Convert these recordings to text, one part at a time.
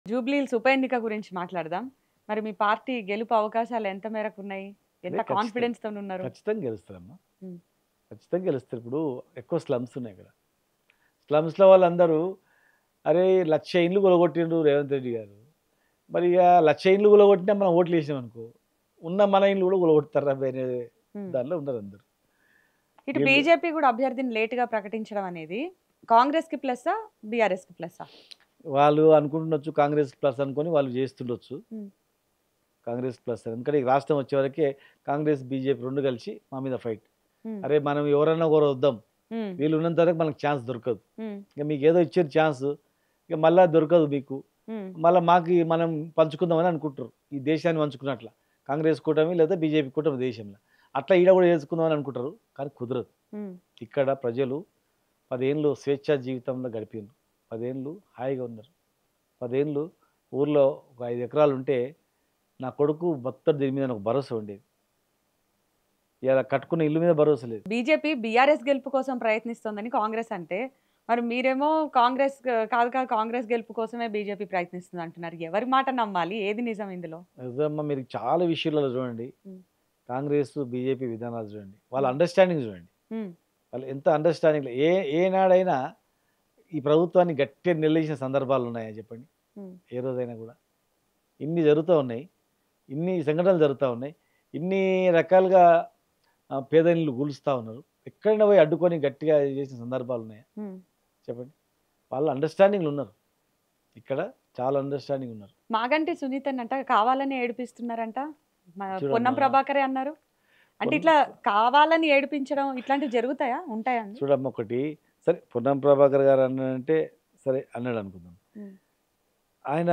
జూబ్లీహిల్స్ ఉప ఎన్నిక గురించి మాట్లాడదాం. మరి మీ పార్టీ గెలుపు అవకాశాలు ఎంత మేరకు ఉన్నాయి? ఎంత కాన్ఫిడెన్స్ తో ఉన్నారు? ఖచ్చితంగా గెలుస్తారమ్మా. హ్మ్. ఖచ్చితంగా గెలుస్తారు. ఇప్పుడు ఎక్కువ స్లమ్స్ ఉన్నాయి కదా. స్లమ్స్‌లో వాళ్ళందరూ అరే 1,00,000 ఇండ్లు కూలగొట్టిండు రేవంత్ రెడ్డి గారు. మరి ఇక 1,00,000 ఇండ్లు కూలగొట్టినా మనం ఓట్లు వేసినామనుకో, ఉన్న మన ఇండ్లు కూడా కూలగొడతారా అనే హ్మ్. దానిలో ఉన్నారు అందరూ. ఇటు వీళ్ళు బీజేపీ కూడా అభ్యర్థిని లేట్‌గా ప్రకటించడం అనేది కాంగ్రెస్‌కి ప్లస్సా? బీఆర్ఎస్‌కి ప్లస్సా? వాళ్ళు అనుకుంటుండొచ్చు కాంగ్రెస్ ప్లస్ అనుకొని వాళ్ళు చేస్తుండొచ్చు. హ్మ్. కాంగ్రెస్ ప్లస్ ఎందుకంటే ఈ రాష్ట్రం వచ్చేవరకే కాంగ్రెస్, బీజేపీ 2 కలిసి మా మీద ఫైట్. హ్మ్. అరే మనం ఎవరన్నా ఒకరు వద్దాం. హ్మ్. వీళ్ళు ఉన్నంత వరకు మనకు ఛాన్స్ దొరకదు. హ్మ్. ఇక మీకు ఏదో ఇచ్చారు ఛాన్స్. ఇక మళ్ళా దొరకదు మీకు. హ్మ్. మళ్ళా మాకు మనం పంచుకుందామని అనుకుంటారు. ఈ దేశాన్ని పంచుకున్నట్ల. కాంగ్రెస్ కూటమి లేదా బీజేపీ కూటమి దేశంలో. అట్లా ఈడ కూడా చేసుకుందామని అనుకుంటారు. కానీ కుదరదు. హ్మ్. ఇక్కడ ప్రజలు 10 ఏళ్ళు స్వేచ్ఛా జీవితంలో గడిపిండ్రు. 10 ఏళ్ళు హాయిగా ఉన్నారు. 10 ఏళ్ళు ఊర్లో ఒక 5 ఎకరాలు ఉంటే నా కొడుకు మొత్తం దీని మీద నాకు భరోసా ఉండేది. ఇలా కట్టుకున్న ఇల్లు మీద భరోసా లేదు. బీజేపీ బీఆర్ఎస్ గెలుపు కోసం ప్రయత్నిస్తోందని కాంగ్రెస్ అంటే, మరి మీరేమో కాంగ్రెస్ గెలుపు కోసమే బీజేపీ ప్రయత్నిస్తుంది అంటున్నారు. ఎవరి మాట నమ్మాలి? ఏది నిజం ఇందులో? నిజమ్మా మీరు చాలా విషయాలలో చూడండి. హ్మ్. కాంగ్రెస్, బీజేపీ విధానాలు చూడండి. వాళ్ళ హ్మ్. అండర్‌స్టాండింగ్ చూడండి. హ్మ్. వాళ్ళు ఎంత అండర్‌స్టాండింగ్‌లో ఏనాడైనా ఈ ప్రభుత్వాన్ని గట్టిగా నిలదీసిన సందర్భాలు ఉన్నాయా చెప్పండి? హ్మ్. ఏ రోజైనా కూడా. ఇన్ని జరుగుతూ ఉన్నాయి. ఇన్ని సంఘటనలు జరుగుతా ఉన్నాయి. ఇన్ని రకాలుగా పేదరిల్లు కూలుస్తా ఉన్నారు. ఎక్కడైనా పోయి అడ్డుకొని గట్టిగా చేసిన సందర్భాలు ఉన్నాయా? హ్మ్. చెప్పండి. వాళ్ళు అండర్‌స్టాండింగ్‌లో ఉన్నారు. ఇక్కడ చాలా అండర్‌స్టాండింగ్ ఉన్నారు. మాగంటి సునీతనంట కావాలని ఏడిపిస్తున్నారంట. పొన్నం చూడమ్మా ప్రభాకరే అన్నారు. అంటే పొన్ ఇట్లా కావాలని ఏడిపించడం ఇట్లాంటివి జరుగుతాయా? ఉంటాయా అండి? చూడమ్మా ఒకటి సరే పొన్నం ప్రభాకర్ గారు అన్నాడంటే సరే అన్నాడు అనుకుందాం. హ్మ్. ఆయన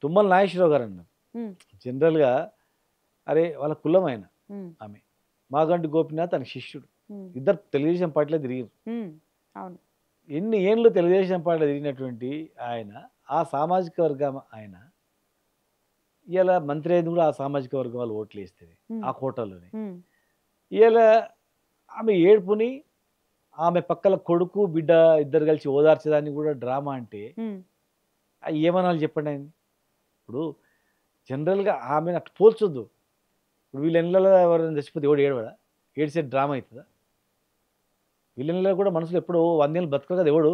తుమ్మల నాగేశ్వరరావు గారు అన్నారు. హ్మ్. జనరల్‌గా అరే వాళ్ళ కులం ఆయన హ్మ్. ఆమె. మాగంటి గోపీనాథ్ తన శిష్యుడు. హ్మ్. ఇద్దరు తెలుగుదేశం పార్టీలో తిరిగిర్రు. హ్మ్. అవును. ఎన్ని ఏండ్లు తెలుగుదేశం పార్టీలో తిరిగినటువంటి ఆయన, ఆ సామాజిక వర్గం ఆయన, ఇయాల మంత్రి అయింది కూడా ఆ సామాజిక వర్గం వాళ్ళు ఓట్లేస్తది. హ్మ్. ఆ కోటాలోనే. హ్మ్. ఇయాల ఆమె ఏడుపుని, ఆమె పక్కల కొడుకు, బిడ్డ ఇద్దరు కలిసి ఓదార్చేదాన్ని కూడా డ్రామా అంటే, హ్మ్. ఏమనాలి చెప్పండి ఆయన్ని? ఇప్పుడు జనరల్‌గా ఆమెను అట్లా పోల్చొద్దు. ఇప్పుడు వీళ్ళ ఇళ్ళలో ఎవరైనా చచ్చిపోతే ఎవడు ఏడవడా? ఏడిసే డ్రామా అయితదా? వీళ్ళ ఇళ్ళలో కూడా మనుషులు ఎప్పుడో 100 ఏళ్ళు బతకరు కదా ఎవడు.